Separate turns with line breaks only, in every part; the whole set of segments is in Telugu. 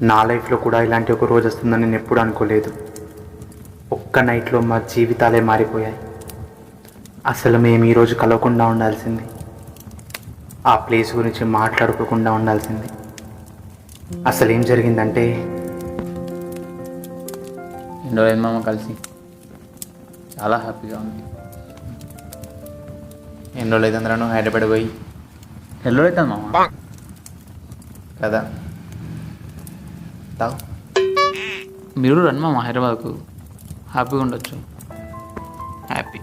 నా లైఫ్లో కూడా ఇలాంటి ఒక రోజు వస్తుందని నేను ఎప్పుడు అనుకోలేదు. ఒక్క నైట్లో మా జీవితాలే మారిపోయాయి. అసలు మేము ఈరోజు కలవకుండా ఉండాల్సింది, ఆ ప్లేస్ గురించి మాట్లాడుకోకుండా ఉండాల్సింది. అసలు ఏం జరిగిందంటే,
ఎన్నో రోజులు మామ కలిసి చాలా హ్యాపీగా ఉంది.
ఎన్నో లేదందరూ హైదరాబాద్ పోయి
ఎన్నో అవుతుంది మామ
కదా. తావు
మీరు రండి మామ హైదరాబాద్కు, హ్యాపీగా ఉండొచ్చు.
హ్యాపీ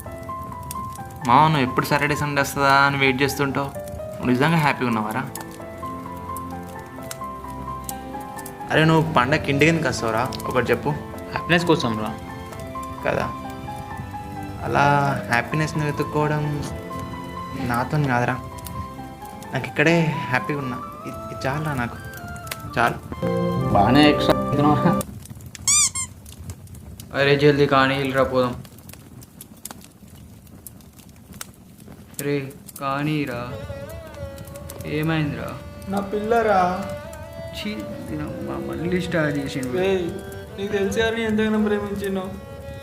మామ, నువ్వు ఎప్పుడు సాటర్డే సండే వస్తుందా అని వెయిట్ చేస్తుంటావు. నువ్వు నిజంగా హ్యాపీగా ఉన్నావారా? అరే నువ్వు పండగకి ఇంటికి ఎందుకు వస్తావురా? ఒకటి చెప్పు.
హ్యాపీనెస్ కోసం రా.
కదా, అలా హ్యాపీనెస్ని వెతుక్కోవడం నాతో కాదురా. నాకు ఇక్కడే హ్యాపీగా ఉన్నా. ఇది చాలురా, నాకు చాలు.
బాగానే ఎక్స్ట్రా.
అరే జల్దీ కానీ వెళ్ళరా పోదాం. రే కానీరా, ఏమైందిరా?
నా పిల్లరా.
చీ మళ్ళీ స్టార్ట్ చేసిండు.
రేయ్, నీకు తెలిసి కానీ ఎంతగానో ప్రేమించినో.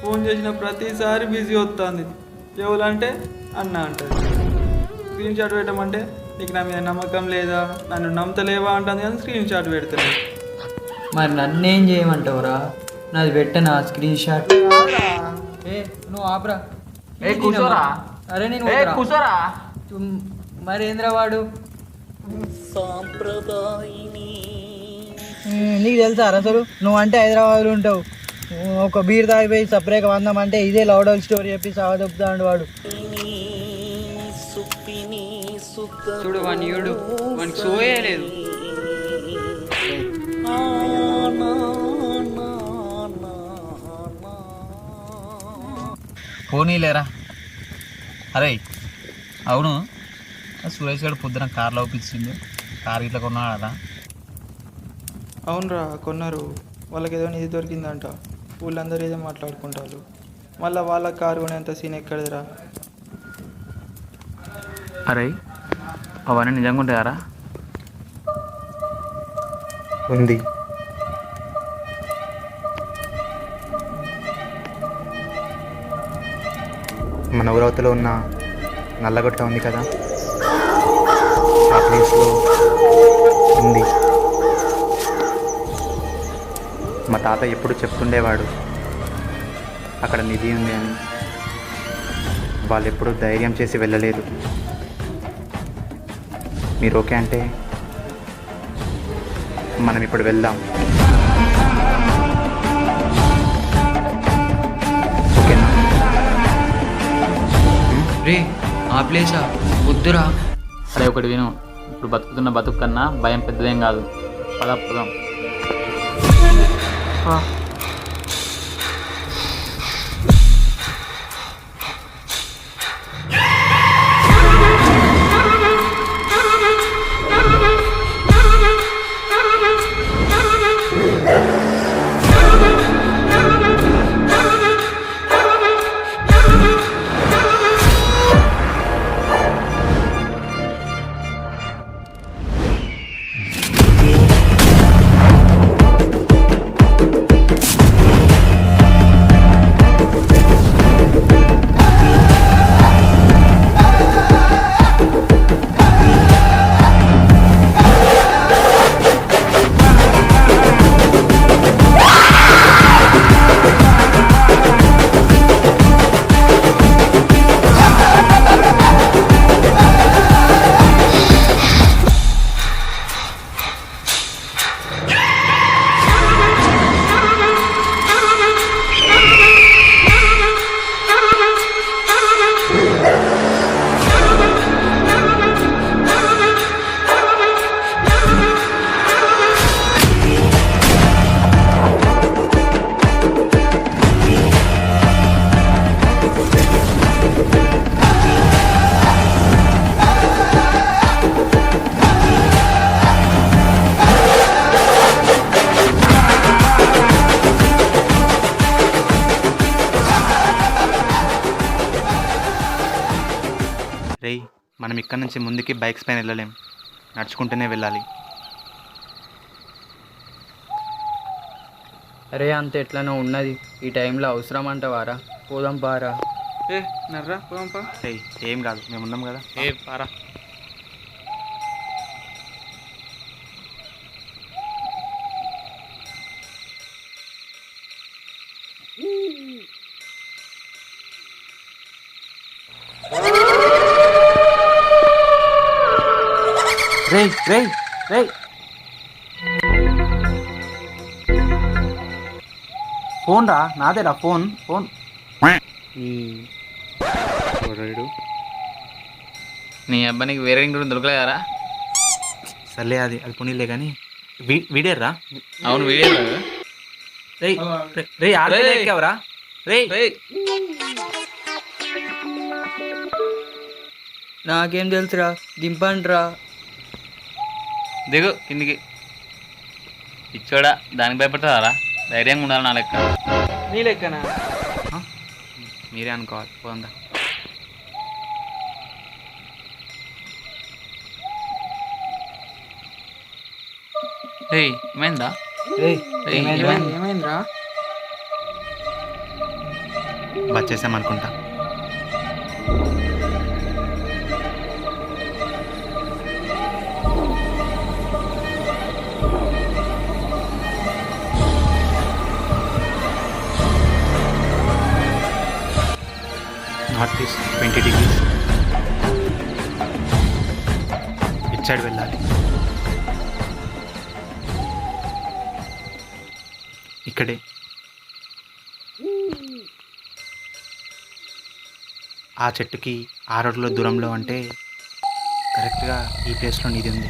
ఫోన్ చేసిన ప్రతిసారి బిజీ వస్తుంది. ఎవరంటే అన్న అంటది. స్క్రీన్ షాట్ పెట్టమంటే నీకు నా మీద నమ్మకం లేదా, నన్ను నమ్మతలేవా అంటుంది, కానీ స్క్రీన్ షాట్ పెడతాను.
మరి నన్నేం చేయమంటావురా? నాది పెట్టనా స్క్రీన్ షాట్? ఏ నువ్వు ఆపరా.
ఏ కూర్చోరా.
అరే నేను
కూర్చోరా.
మరేంద్ర వాడు నీకు తెలుసా అసలు నువ్వు అంటే హైదరాబాద్లో ఉంటావు. ఒక బీర్ తాగిపోయి సపరేట్గా వందామంటే ఇదే లౌడ్ స్టోరీ చెప్పి సాగదొప్పుతాడు వాడు. చూడు వాడిని, చూడు వానికి సోయలేదు.
పోనీలేరా. అరే అవును, సురేష్ గారు పొద్దున కార్లో ఒప్పించిండు. కార్ ఇట్లా కొన్నాడా?
అవునరా, కొన్నారు. వాళ్ళకి ఏదో నిధి దొరికిందంట. ఊళ్ళందరూ ఏదో మాట్లాడుకుంటారు. మళ్ళీ వాళ్ళ కారు కొనేంత సీన్ ఎక్కడిదిరా?
అరే అవన్నీ నిజంగా ఉంటాయారా?
ఉంది. మన ఊరవతలో ఉన్న నల్లగొట్ట ఉంది కదా, ఆ ప్లేస్లో ఉంది. మా తాత ఎప్పుడు చెప్తుండేవాడు అక్కడ నిధి ఉంది అని. వాళ్ళు ఎప్పుడూ ధైర్యం చేసి వెళ్ళలేదు. మీరు ఓకే అంటే మనం ఇప్పుడు వెళ్దాం. ఓకేనా?
రే ఆ ప్లేసా? వద్దురా.
అరే ఒకటి విను, ఇప్పుడు బతుకుతున్న బతుకు కన్నా భయం పెద్దదేం కాదు. పదం.
రేయ్, మనం ఇక్కడ నుంచి ముందుకి బైక్స్ పైన వెళ్ళలేం, నడుచుకుంటూనే వెళ్ళాలి.
అరే అంత ఎట్లనో ఉన్నది ఈ టైంలో అవసరం అంటవారా? పోదాం పారా.
ఏ నర్రా పోంపా.
ఏయ్ ఏం కాదు, మేము ఉన్నాం కదా.
ఏ పారా.
రేయ్ రేయ్ రేయ్, ఫోన్ రా, నాదేరా ఫోన్. ఫోన్
నీ అబ్బాయికి వేరే రింగ్ కూడా దొరకలేదారా?
సర్లే, అది అది పోనీలే కానీ వీడేర్రా.
అవును వీడియో
రేయ్ రేయ్ ఆడలే ఎక్కావరా? రేయ్
నాకేం తెలుసురా, దింపండిరా.
దిగు కిందికి. ఇచ్చోడా దానికి భయపడతారా? ధైర్యంగా ఉండాలి నా లెక్క.
నీ లెక్కనా?
మీరే అనుకోవాలి. పోందా.
రేయ్ ఏమైందా?
రేయ్
రేయ్
ఏమైందిరా?
వచ్చేసామనుకుంటా. North east 20 degrees. ఇటు సైడ్ వెళ్ళాలి. ఇక్కడే. ఆ చెట్టుకి 6 అడుగుల దూరంలో అంటే కరెక్ట్గా ఈ ప్లేస్లో నీది ఉంది.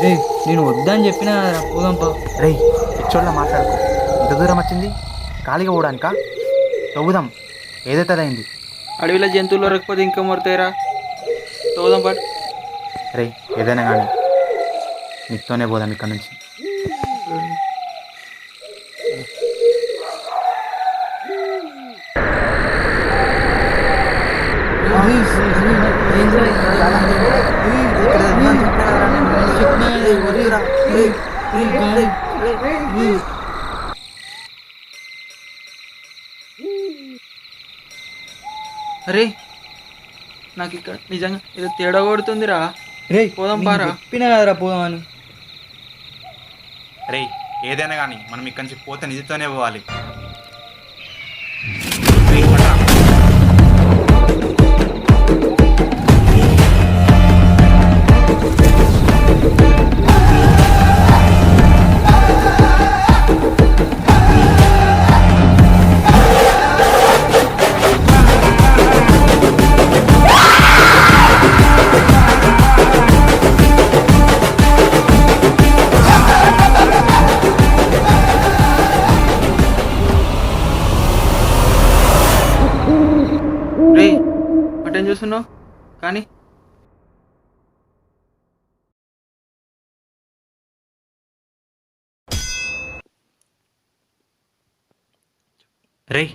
రేయ్ నేను వద్దని చెప్పినా పోదాంపా.
రేయ్ పిచ్చోళ్ళ మాట్లాడుకో. ఇంత దూరం వచ్చింది ఖాళీగా పోవడానికా? తవ్వుదాం, ఏదైతే అదైంది.
అడవిలో జంతువులు రకపోతే ఇంకా మొరతాయిరా. తోదాం పాటు.
రేయ్ ఏదైనా కానీ నీతోనే పోదాం ఇక్కడ నుంచి.
అరే నాకు ఇక్కడ నిజంగా ఏదో తేడా కొడుతుందిరా.
రేయ్
పోదాం పారా.
చెప్పినా కదరా పోదామని.
రేయ్ ఏదైనా కానీ మనం ఇక్కడి నుంచి పోతే నిధితోనే పోవాలి.
రే అటేం చూస్తున్నావు కానీ?
రేయ్